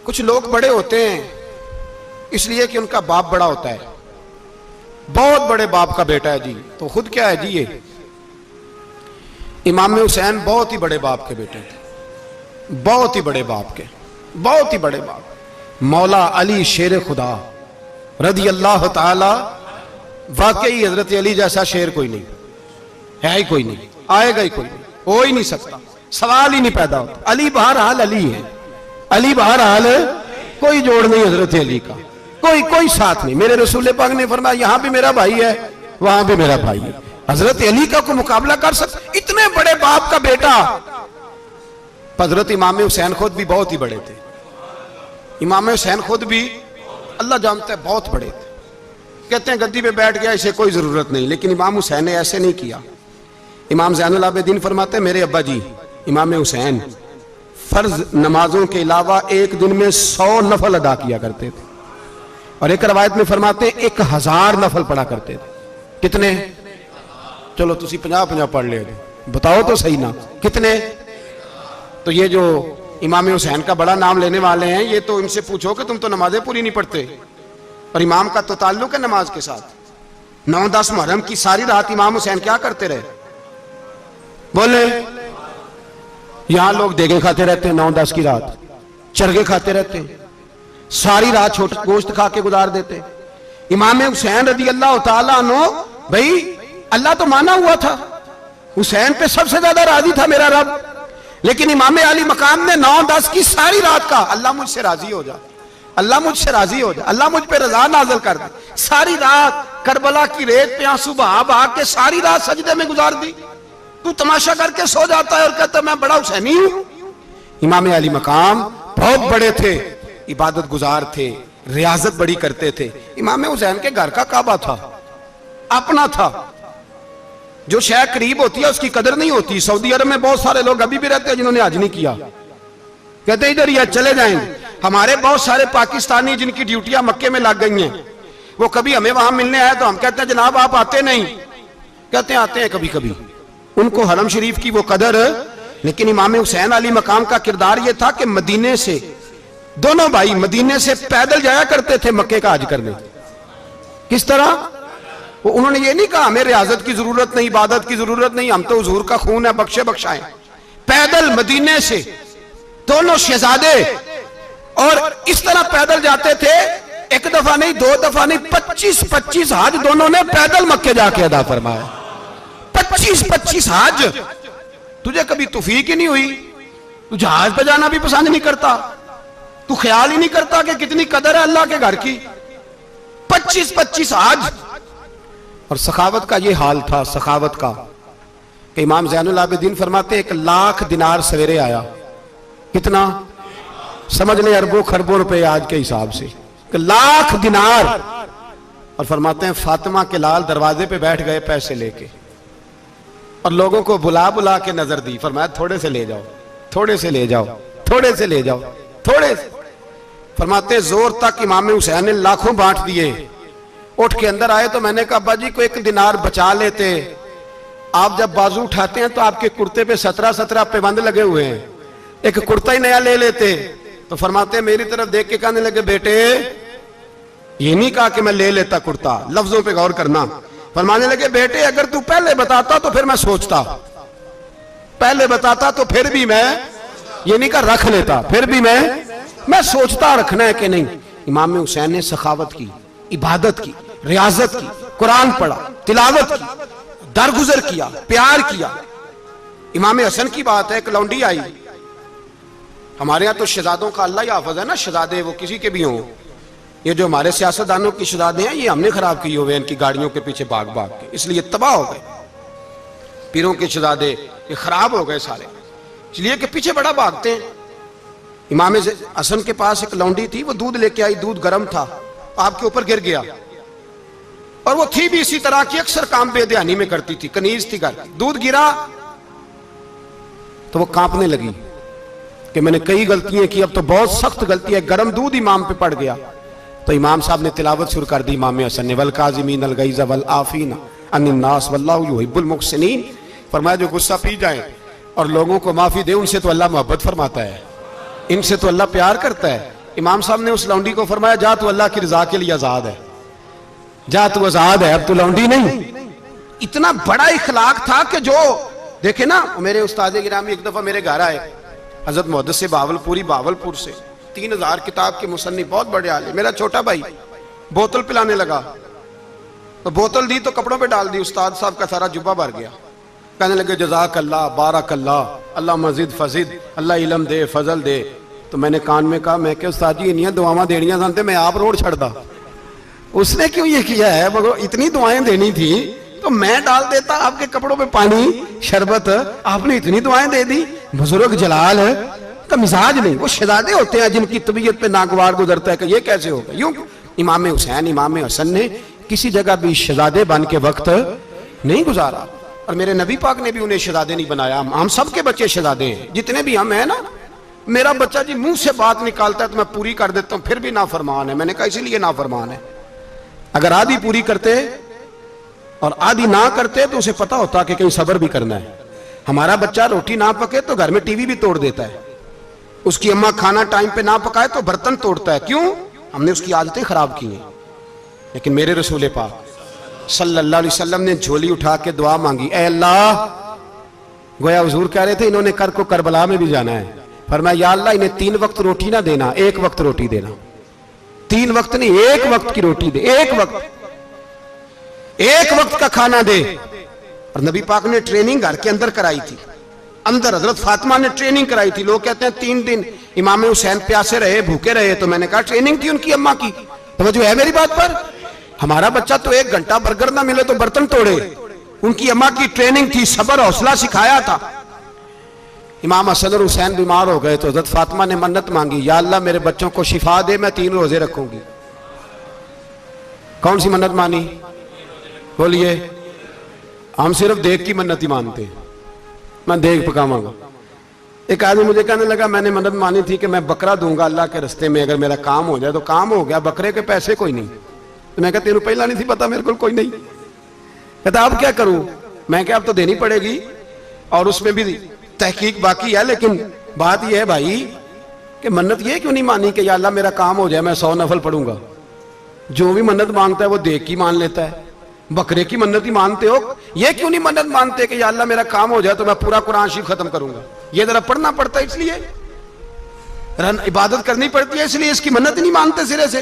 कुछ लोग बड़े होते हैं इसलिए कि उनका बाप बड़ा होता है, बहुत बड़े बाप का बेटा है जी, तो खुद क्या है जी, ये इमाम हुसैन बहुत ही बड़े बाप के बेटे थे, बहुत ही बड़े बाप के, बहुत ही बड़े बाप। मौला अली शेर खुदा रदी अल्लाह ताला, वाकई हजरत अली जैसा शेर कोई नहीं है, ही कोई नहीं, आएगा ही कोई नहीं, हो ही नहीं सकता, सवाल ही नहीं पैदा होता। अली बहरहाल अली है, अली बहरहाल कोई जोड़ नहीं हजरत अली का, कोई साथ नहीं। मेरे रसूल पाक ने फरमाया यहां भी मेरा भाई है, वहां भी मेरा भाई है। हजरत अली का कोई मुकाबला कर सकता? इतने बड़े बाप का बेटा। हजरत इमाम हुसैन खुद भी बहुत ही बड़े थे, इमाम हुसैन खुद भी अल्लाह जानता है बहुत बड़े थे। कहते हैं गद्दी पे बैठ गया, इसे कोई जरूरत नहीं, लेकिन इमाम हुसैन ने ऐसे नहीं किया। इमाम ज़ैनुल आबिदीन फरमाते हैं मेरे अब्बा जी इमाम हुसैन फर्ज नमाजों के अलावा एक दिन में 100 नफल अदा किया करते थे, और एक रवायत में फरमाते हैं 1000 नफल पढ़ा करते थे। कितने? चलो तुसी 50-50 पढ़ ले, बताओ तो सही ना कितने। तो ये जो इमाम हुसैन का बड़ा नाम लेने वाले हैं, ये तो इनसे पूछो कि तुम तो नमाजें पूरी नहीं पढ़ते, और इमाम का तो ताल्लुक है नमाज के साथ। 9-10 मुहर्रम की सारी रात इमाम हुसैन क्या करते रहे? बोले यहां लोग देगे खाते रहते हैं, 9-10 की रात चरगे खाते रहते हैं, सारी रात छोटा गोश्त खा के गुजार देते। इमाम हुसैन रदी अल्लाह ताला अन्हु, भाई अल्लाह तो माना हुआ था, हुसैन पे सबसे ज्यादा राजी था मेरा रब, लेकिन इमाम अली मकाम ने 9-10 की सारी रात का अल्लाह मुझसे राजी हो जा, अल्लाह मुझसे राजी हो जा, अल्लाह मुझ पे रजा नाज़िल कर दे। सारी रात करबला की रेत पे आंसू बहा बहा के सारी रात सजदे में गुजार दी। तू तमाशा करके सो जाता है और कहता मैं बड़ा हुसैनी हूं। इमाम अली मकाम बहुत बड़े थे, इबादत गुजार थे, रियाजत बड़ी करते थे। इमाम हुसैन के घर का काबा था, अपना था। जो शय करीब होती है उसकी कदर नहीं होती। सऊदी अरब में बहुत सारे लोग अभी भी रहते हैं जिन्होंने हज नहीं किया, कहते इधर ही चले जाएंगे। हमारे बहुत सारे पाकिस्तानी जिनकी ड्यूटियां मक्के में लग गई हैं, वो कभी हमें वहां मिलने आए तो हम कहते हैं जनाब आप आते नहीं, कहते हैं आते हैं कभी कभी। उनको हरम शरीफ की वो कदर। लेकिन इमाम हुसैन अली मकाम का किरदार ये था कि मदीने से दोनों भाई मदीने से पैदल जाया करते थे मक्के का हज करने। किस तरह? वो उन्होंने ये नहीं कहा हमें रियाजत की जरूरत नहीं, इबादत की जरूरत नहीं, हम तो हुजूर का खून है, बख्शे बख्शाएं। पैदल मदीने से दोनों शहजादे और इस तरह पैदल जाते थे, एक दफा नहीं, 2 दफा नहीं, 25-25 हज दोनों ने पैदल मक्के जाके अदा फरमाया। 25-25 हज। तुझे कभी तौफीक ही नहीं हुई? तू जहाज पे जाना भी पसंद नहीं करता, तू ख्याल ही नहीं करता कि कितनी कदर है अल्लाह के घर की। 25-25 हज। और सखावत का ये हाल था, सखावत का, कि इमाम ज़ैनुल आबिदीन फरमाते 1 लाख दिनार सवेरे आया। कितना? समझ लें अरबों खरबों रुपए आज के हिसाब से, 1 लाख दिनार। और फरमाते हैं फातिमा के लाल दरवाजे पे बैठ गए पैसे लेके, और लोगों को बुला बुला के नजर दी, फरमाया थोड़े से ले जाओ, थोड़े से ले जाओ, थोड़े से ले जाओ, थोड़े से। फरमाते जोर तक इमाम हुसैन ने लाखों बांट दिए। उठ के अंदर आए तो मैंने कहा अब्बा जी को 1 दिनार बचा लेते। आप जब बाजू उठाते हैं तो आपके कुर्ते पे 17 पैबंद लगे हुए हैं, एक कुर्ता ही नया ले लेते। तो फरमाते मेरी तरफ देख के कहने लगे बेटे, ये नहीं कहा कि मैं ले लेता कुर्ता, लफ्जों पे गौर करना। फरमाने लगे बेटे अगर तू पहले बताता तो फिर मैं सोचता, पहले बताता तो फिर भी मैं, ये नहीं कहा रख लेता, फिर भी मैं सोचता रखना है कि नहीं। इमाम हुसैन ने सखावत की, इबादत की, रियाजत की, कुरान पढ़ा, तिलावत की, दरगुजर किया, प्यार किया। इमाम हसन की बात है, एक लौंडी आई, हमारे यहाँ तो शहजादों का अल्लाह ही हाफिज है ना, शहजादे वो किसी के भी हों। ये जो हमारे सियासतदानों की शहजादे हैं, ये हमने खराब किए हुए इनकी गाड़ियों के पीछे भाग भाग के, इसलिए तबाह हो गए। पीरों के शहजादे ये खराब हो गए सारे, इसलिए कि पीछे बड़ा भागते हैं। इमाम हसन के पास एक लौंडी थी, वो दूध लेके आई, दूध गर्म था, आपके ऊपर गिर गया। और वो थी भी इसी तरह की, अक्सर काम बेध्यानी में करती थी, कनीज थी घर। दूध गिरा तो वो कांपने लगी कि मैंने कई गलतियां की, अब तो बहुत सख्त गलती है। गर्म दूध इमाम पे पड़ गया तो इमाम साहब ने तिलावत शुरू कर दी इमाम हसन ने, वल काज़िमीन अल गैज़ वल आफीना अनिन नास वल्लाहु युहिब्बुल मुहसिनीन। फरमाया जो गुस्सा पी जाए और लोगों को माफी दे, उनसे तो अल्लाह मोहब्बत फरमाता है, इनसे तो अल्लाह प्यार करता है। इमाम साहब ने उस लौंडी को फरमाया, जा तू अल्लाह की रजा के लिए आजाद है, जा तू आजाद है, अब तू लौंडी नहीं। इतना बड़ा इखलाक था कि जो देखे ना, मेरे उस्ताद गिरामी एक दफा मेरे घर आए, हजरत मुहद्दिस बावलपुर से 3000 किताब के मुसन्निफ, बहुत बड़े आले। मेरा छोटा भाई बोतल पिलाने लगा, तो बोतल दी तो कपड़ों पे डाल दी, उस्ताद साहब का सारा जुब्बा भर गया। कहने लगे जज़ाक अल्लाह, बारक अल्लाह, अल्लाह मजीद फजीद, अल्लाह इलम दे, फजल दे। तो मैंने कान में कहा, मैं क्या उस्ताद जी इन्नियां दुआवां देनियां जानते, मैं आप रोड छड़दा। उसने क्यों ये किया है, मगर इतनी दुआएं देनी थी तो मैं डाल देता आपके कपड़ों पे पानी शरबत, आपने इतनी दुआएं दे दी। बुजुर्ग जलाल है का मिजाज नहीं, वो शहजादे होते हैं जिनकी तबीयत पे नागवार गुजरता है कि ये कैसे होगा। यूं इमाम हुसैन इमाम हसन ने किसी जगह भी शहजादे बन के वक्त नहीं गुजारा, और मेरे नबी पाक ने भी उन्हें शहजादे नहीं बनाया। हम सब के बच्चे शहजादे हैं, जितने भी हम हैं ना। मेरा बच्चा जी मुंह से बात निकालता है तो मैं पूरी कर देता हूं, फिर भी नाफरमान है। मैंने कहा इसीलिए नाफरमान है। अगर आधी पूरी करते और आधी ना करते तो उसे पता होता कि कहीं सब्र भी करना है। हमारा बच्चा रोटी ना पके तो घर में टीवी भी तोड़ देता है, उसकी अम्मा खाना टाइम पे ना पकाए तो बर्तन तोड़ता है। क्यों? हमने उसकी आदतें खराब की हैं। लेकिन मेरे रसूल पाक सल्लल्लाहु अलैहि वसल्लम ने झोली उठा के दुआ मांगी, ऐ अल्लाह, गोया हुजूर कह रहे थे इन्होंने कर को करबला में भी जाना है, फरमाया या अल्लाह इन्हें 3 वक्त रोटी ना देना, 1 वक्त रोटी देना। 3 वक्त नहीं, 1 वक्त की रोटी दे, 1 वक्त का खाना दे। और नबी पाक ने ट्रेनिंग घर के अंदर कराई थी, अंदर हजरत फातिमा ने ट्रेनिंग कराई थी। लोग कहते हैं 3 दिन इमाम हुसैन प्यासे रहे, भूखे रहे, तो मैंने कहा ट्रेनिंग थी उनकी अम्मा की। तो जो है मेरी बात पर, हमारा बच्चा तो 1 घंटा बर्गर ना मिले तो बर्तन तोड़े, उनकी अम्मा की ट्रेनिंग थी, सब्र हौसला सिखाया था। इमाम हसन और हुसैन बीमार हो गए तो हजरत फातिमा ने मन्नत मांगी, या अल्लाह मेरे बच्चों को शिफा दे, मैं 3 रोजे रखूंगी। कौन सी मन्नत मानी? बोलिए। हम सिर्फ देख की मन्नत ही मानते हैं, मैं देख पकाऊंगा। एक आदमी मुझे कहने लगा, मैंने मन्नत मानी थी कि मैं बकरा दूंगा अल्लाह के रास्ते में, अगर मेरा काम हो जाए। तो काम हो गया, बकरे के पैसे कोई नहीं। तो मैं कहा तेरे पहला नहीं थी पता, मेरे को कोई नहीं। कहता अब क्या करूं? मैं क्या अब तो देनी पड़ेगी, और उसमें भी तहकीक बाकी है। लेकिन बात यह है भाई कि मन्नत ये क्यों नहीं मानी कि या अल्लाह मेरा काम हो जाए, मैं 100 नफल पढ़ूंगा। जो भी मन्नत मांगता है वो देख की मान लेता है। बकरे की मन्नत ही मानते हो, ये क्यों नहीं मन्नत मानते कि या अल्लाह मेरा काम हो जाए तो मैं पूरा कुरान शरीफ खत्म करूंगा। ये जरा पढ़ना पड़ता है, इसलिए इबादत करनी पड़ती है, इसलिए इसकी मन्नत ही नहीं मानते सिरे से।